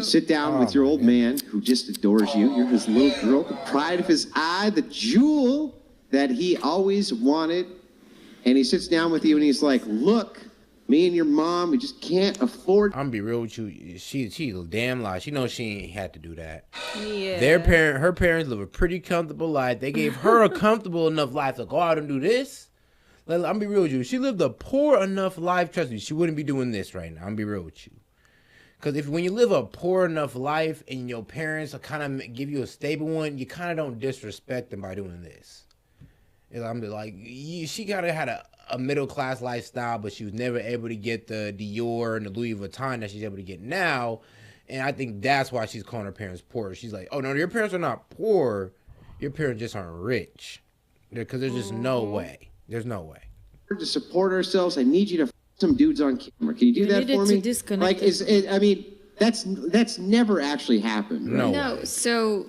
Sit down with your old man who just adores you. You're his little girl, the pride of his eye, the jewel that he always wanted. And he sits down with you and he's like, look, me and your mom, we just can't afford. I'm gonna be real with you. She's a damn lie. She knows she ain't had to do that. Yeah. Her parents live a pretty comfortable life. They gave her a comfortable enough life to go out and do this. I'm gonna be real with you. She lived a poor enough life. Trust me, she wouldn't be doing this right now. I'm gonna be real with you. Because when you live a poor enough life and your parents kind of give you a stable one, you kind of don't disrespect them by doing this. I'm like, she kind of had a middle class lifestyle, but she was never able to get the Dior and the Louis Vuitton that she's able to get now. And I think that's why she's calling her parents poor. She's like, oh no, your parents are not poor. Your parents just aren't rich. Because there's just no way. There's no way. To support ourselves, I need you to f some dudes on camera. Can you do that for me? Like, I mean, that's never actually happened. Right? No. So,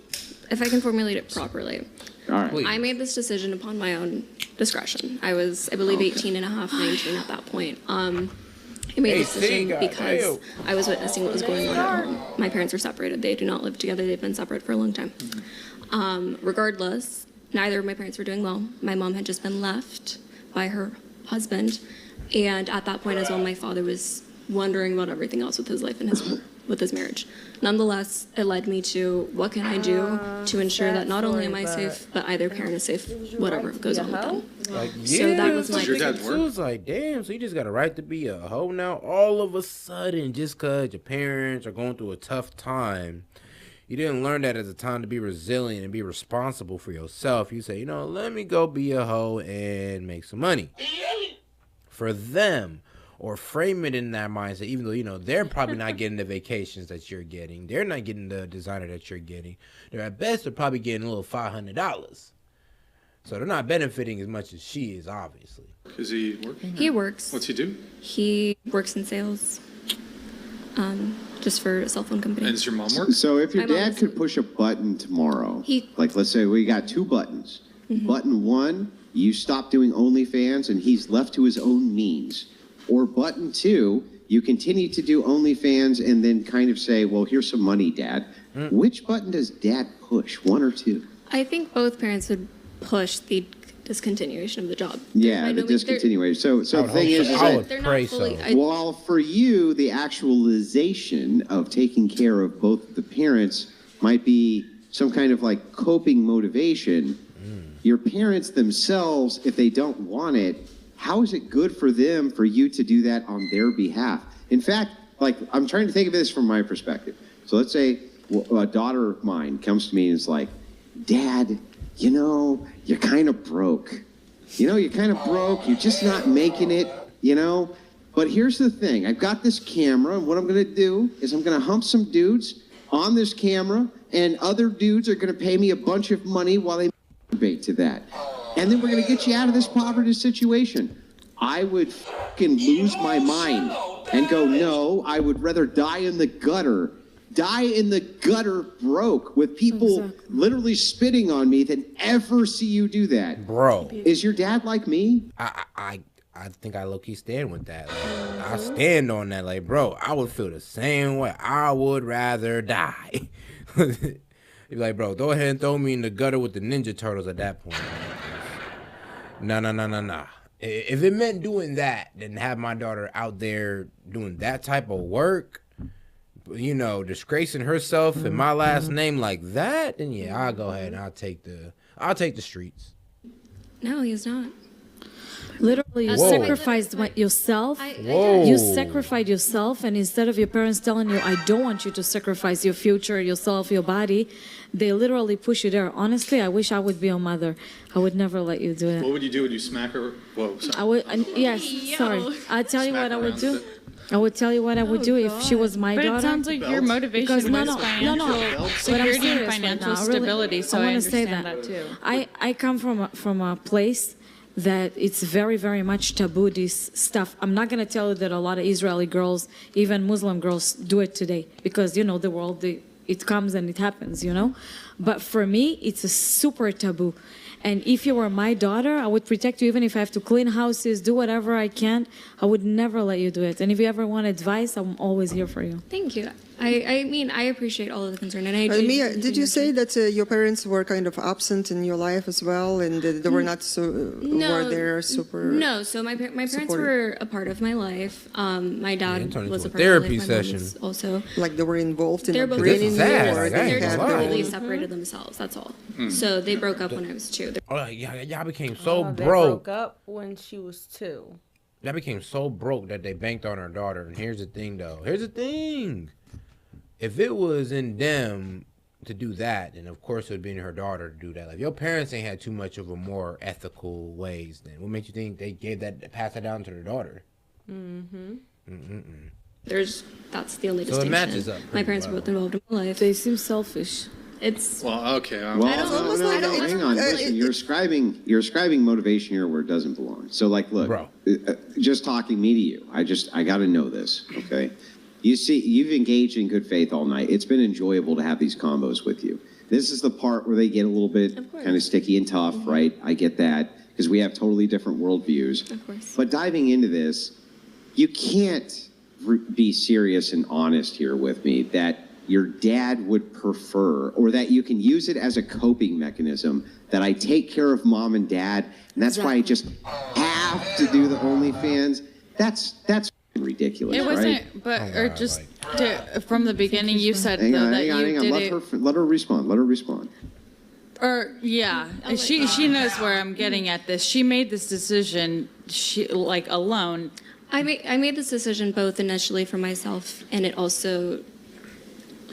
if I can formulate it properly. All right. Please. I made this decision upon my own discretion. I was, I believe, 18 and a half, 19 at that point. I made this decision because I was witnessing what was going on at home. My parents were separated. They do not live together. They've been separate for a long time. Regardless, neither of my parents were doing well. My mom had just been left by her husband. And at that point as well, my father was wondering about everything else with his life and with his marriage. Nonetheless, it led me to what can I do to ensure that not only am I safe, but either parent is safe, whatever goes on with them. Like, yeah, so that was my your dad's It was like, damn, so you just got a right to be a hoe now? All of a sudden, just because your parents are going through a tough time, you didn't learn that as a time to be resilient and be responsible for yourself. You say, let me go be a hoe and make some money. For them, or frame it in that mindset, even though, they're probably not getting the vacations that you're getting. They're not getting the designer that you're getting. They're at best, they're probably getting a little $500. So they're not benefiting as much as she is, obviously. Is he working? He works. What's he do? He works in sales, just for a cell phone company. And does your mom work? So if your dad could push a button tomorrow, like let's say we got 2 buttons. Button 1, you stop doing OnlyFans and he's left to his own means. Or button 2, you continue to do OnlyFans and then kind of say, well, here's some money, Dad. Which button does Dad push, 1 or 2? I think both parents would push the discontinuation of the job. Yeah, the discontinuation. So the thing is that they're not fully. Well, for you, the actualization of taking care of both the parents might be some kind of like coping motivation. Your parents themselves, if they don't want it, how is it good for them for you to do that on their behalf? In fact, like I'm trying to think of this from my perspective. So let's say a daughter of mine comes to me and is like, Dad, you're kind of broke. You're kind of broke. You're just not making it, But here's the thing. I've got this camera, and what I'm going to do is I'm going to hump some dudes on this camera, and other dudes are going to pay me a bunch of money while they masturbate to that. And then we're going to get you out of this poverty situation. I would fucking lose my mind and go, no, I would rather die in the gutter. Die in the gutter broke with people literally spitting on me than ever see you do that. Bro. Is your dad like me? I think I low-key stand with that. I stand on that. Like, bro, I would feel the same way. I would rather die. You're like, bro, go ahead and throw me in the gutter with the Ninja Turtles at that point. Nah. If it meant doing that, then have my daughter out there doing that type of work, disgracing herself and my last name like that, then yeah, I'll go ahead and I'll take the streets. No, he's not. Literally, you sacrificed yourself. You sacrificed yourself, and instead of your parents telling you, I don't want you to sacrifice your future, yourself, your body, they literally push you there. Honestly, I wish I would be your mother. I would never let you do that. What would you do? Would you smack her? Whoa, sorry. I would, sorry. I'll tell you what I would do. I would tell you what I would do if she was my daughter. But it sounds like your motivation was financial security and financial stability, so I understand that too. I come from a place that it's very, very much taboo, this stuff. I'm not going to tell you that a lot of Israeli girls, even Muslim girls, do it today because, the world, it comes and it happens, But for me, it's a super taboo. And if you were my daughter, I would protect you even if I have to clean houses, do whatever I can. I would never let you do it. And if you ever want advice, I'm always here for you. Thank you. I mean, I appreciate all of the concern, and I do. Mia, did you say that your parents were kind of absent in your life as well, and they were not so were there super? No, so my parents supportive? were a part of my life. My dad was a part therapy of my life. session. Also, Like they were involved in they're the both training, sad. or Like, I they ain't had gonna their lie. completely own. separated themselves. That's all. So they broke up when I was 2. Oh, y'all became so They broke. broke up when she was 2. Y'all became so broke that they banked on her daughter. And here's the thing, though. Here's the thing. If it was in them to do that, then of course it would be in her daughter to do that. Like, if your parents ain't had too much of a more ethical ways, then what makes you think they passed that down to their daughter? That's the only So it distinction. matches up My pretty parents were well. both involved in my life. They seem selfish. It's Well, okay. Well, no, hang on. Listen, you're ascribing motivation here where it doesn't belong. So, like, look, Bro. Just talking me to you. I got to know this, okay? You see, you've engaged in good faith all night. It's been enjoyable to have these combos with you. This is the part where they get a little bit Of course. kind of sticky and tough, right? I get that because we have totally different worldviews. Of course. But diving into this, you can't be serious and honest here with me that your dad would prefer, or that you can use it as a coping mechanism, that I take care of mom and dad, and that's why I just have to do the OnlyFans. That's ridiculous, It right? wasn't, but or just from the beginning, you said Hang though on, that hang on, you hang on. did Let her respond. Let her respond. Or yeah, she knows where I'm getting at this. She made this decision, alone. I made this decision both initially for myself, and it also,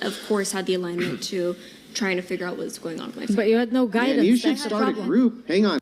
of course, had the alignment to trying to figure out what's going on with my family. But you had no guidance. Man, you That's should the start a problem. group. Hang on.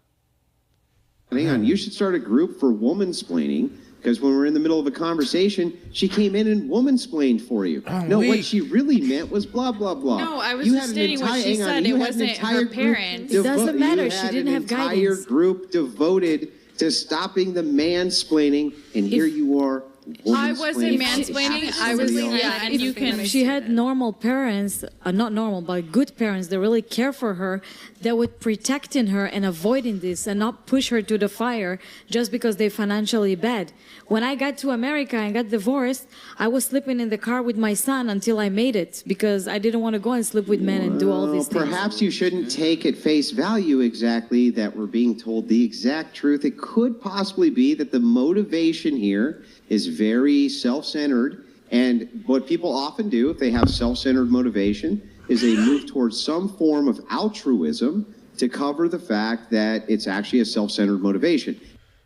You should start a group for woman-splaining, because when we're in the middle of a conversation, she came in and woman-splained for you. No, what she really meant was blah, blah, blah. No, I was You just had an stating what she hang on, said. you It had an wasn't entire her group parents. It doesn't matter. You She had didn't an have entire guidance. group devoted to stopping the mansplaining, and here you are. I wasn't woman-splaining mansplaining. I was, yeah, and you can. If she had normal parents, not normal, but good parents that really care for her, that would protecting her and avoiding this and not push her to the fire just because they're financially bad. When I got to America and got divorced, I was sleeping in the car with my son until I made it because I didn't want to go and sleep with men and do all these things. Perhaps you shouldn't take at face value exactly that we're being told the exact truth. It could possibly be that the motivation here is very self-centered, and what people often do if they have self-centered motivation is they move towards some form of altruism to cover the fact that it's actually a self-centered motivation.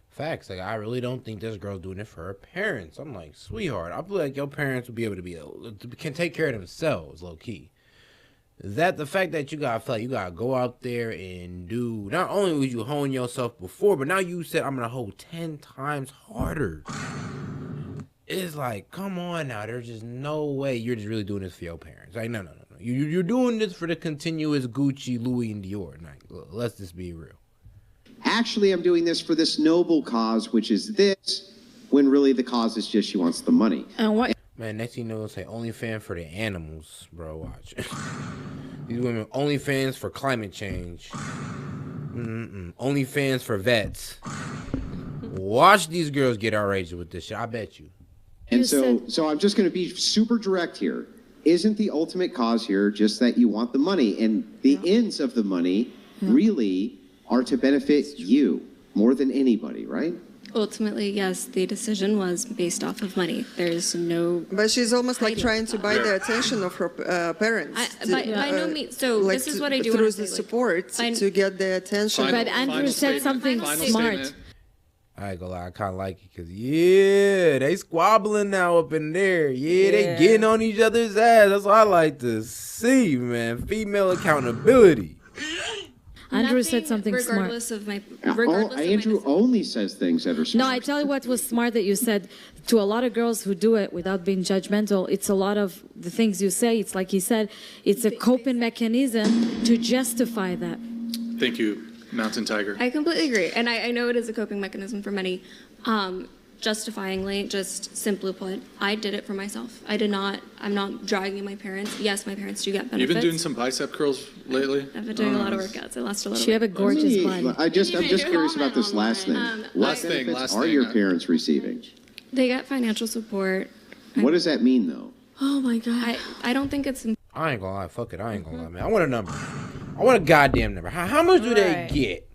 Facts. Like, I really don't think this girl's doing it for her parents. I'm like, sweetheart, I feel like your parents would be able to can take care of themselves, low key. That the fact that you gotta go out there and do, not only would you hone yourself before, but now you said I'm gonna hold 10 times harder. It's like, come on now, there's just no way you're just really doing this for your parents. Like, no. You're doing this for the continuous Gucci, Louis, and Dior. Like, let's just be real. Actually, I'm doing this for this noble cause, which is this, when really the cause is just she wants the money. And what? Man, next thing you know, say OnlyFans for the animals, bro. Watch. These women, OnlyFans for climate change. OnlyFans for vets. Watch these girls get outraged with this shit. I bet you. And so I'm just going to be super direct here. Isn't the ultimate cause here just that you want the money? And the ends of the money really are to benefit you more than anybody, right? Ultimately, yes, the decision was based off of money. There's no. But she's almost like trying to buy the attention of her parents. By no means. So like this is what I do. Through the support to get the attention. But Andrew said something smart. I ain't gonna lie, I kind of like it because, yeah, they squabbling now up in there. Yeah, they getting on each other's ass. That's what I like to see, man. Female accountability. Andrew said something regardless smart. Of my, Andrew only says things that are smart. No, I tell you what was smart that you said. To a lot of girls who do it without being judgmental, it's a lot of the things you say. It's like he said, it's a coping mechanism to justify that. Thank you, Mountain Tiger. I completely agree. And I know it is a coping mechanism for many. Justifyingly, just simply put, I did it for myself. I'm not dragging my parents. Yes, my parents do get benefits. You've been doing some bicep curls lately? I've been doing a lot of workouts. I lost a lot of weight. She have a gorgeous body. I'm just curious about this last thing. What benefits are your parents receiving? They get financial support. What does that mean, though? Oh my God. I don't think it's. I ain't gonna lie. Fuck it. I ain't gonna lie, man. I want a number. I want a goddamn number. How much do they Right. get?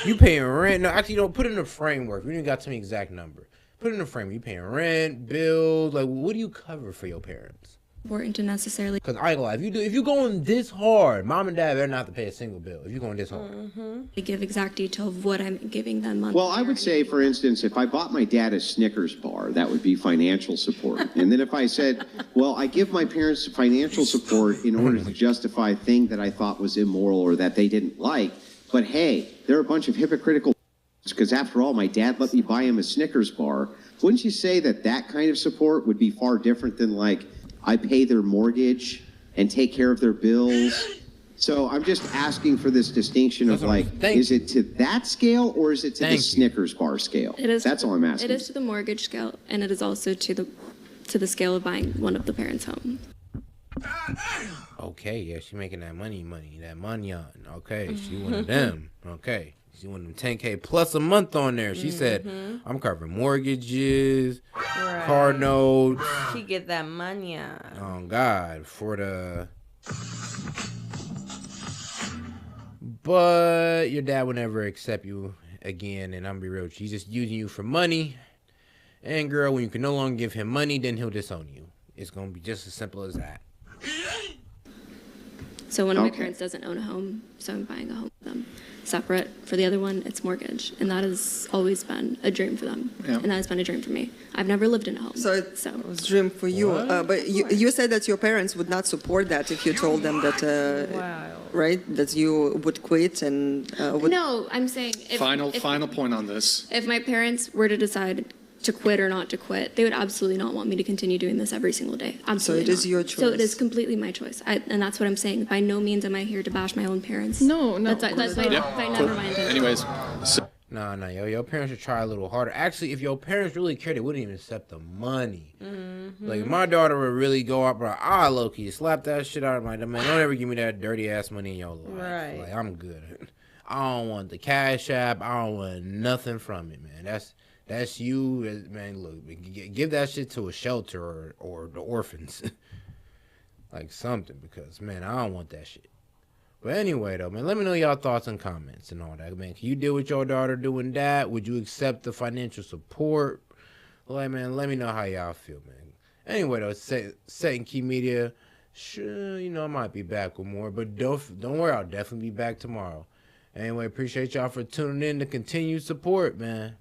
You paying rent? No, actually, don't put it in a framework. You ain't got to me exact number. Put it in a frame. You paying rent, bills? Like, what do you cover for your parents? Important to necessarily. Cause I ain't gonna lie. If you going this hard, mom and dad better not have to pay a single bill. If you going this hard. Give exact detail of what I'm giving them monthly. Well, I would say, for instance, if I bought my dad a Snickers bar, that would be financial support. And then if I said, well, I give my parents financial support in order to justify a thing that I thought was immoral or that they didn't like, but hey, they're a bunch of hypocritical because after all, my dad let me buy him a Snickers bar. Wouldn't you say that that kind of support would be far different than like, I pay their mortgage and take care of their bills? So I'm just asking for this distinction of like, is it to that scale or is it to the Snickers bar scale? It is. That's all I'm asking. It is to the mortgage scale, and it is also to the scale of buying one of the parents' home. Okay, yeah, she making that money, that money on. Okay, she one of them. Okay, she one of them 10K plus a month on there. She said, I'm covering mortgages, car notes. She get that money. Oh God, for the. But your dad would never accept you again, and I'm be real. He's just using you for money. And girl, when you can no longer give him money, then he'll disown you. It's gonna be just as simple as that. So one of my parents doesn't own a home, so I'm buying a home with them. Separate. For the other one, it's mortgage. And that has always been a dream for them. Yeah. And that has been a dream for me. I've never lived in a home. So it was a dream for you. But you said that your parents would not support that if you told them that, Wow. right, that you would quit and would... No, I'm saying... Final point on this. If my parents were to decide to quit or not to quit, they would absolutely not want me to continue doing this every single day. Absolutely So it is not. your choice. So it is completely my choice. And that's what I'm saying. By no means am I here to bash my own parents. No. That's why never mind. Anyways, so No, your parents should try a little harder. Actually, if your parents really cared, they wouldn't even accept the money. Like, if my daughter would really go up, bro, I low-key slap that shit out of my, man, don't ever give me that dirty-ass money in your life. Right. Like, I'm good. I don't want the Cash App. I don't want nothing from it, man. That's you, man. Look, give that shit to a shelter or the orphans, like something. Because man, I don't want that shit. But anyway, though, man, let me know y'all thoughts and comments and all that, man. Can you deal with your daughter doing that? Would you accept the financial support? Like, man, let me know how y'all feel, man. Anyway, though, Setting Key Media. Sure, I might be back with more, but don't worry, I'll definitely be back tomorrow. Anyway, appreciate y'all for tuning in to continue support, man.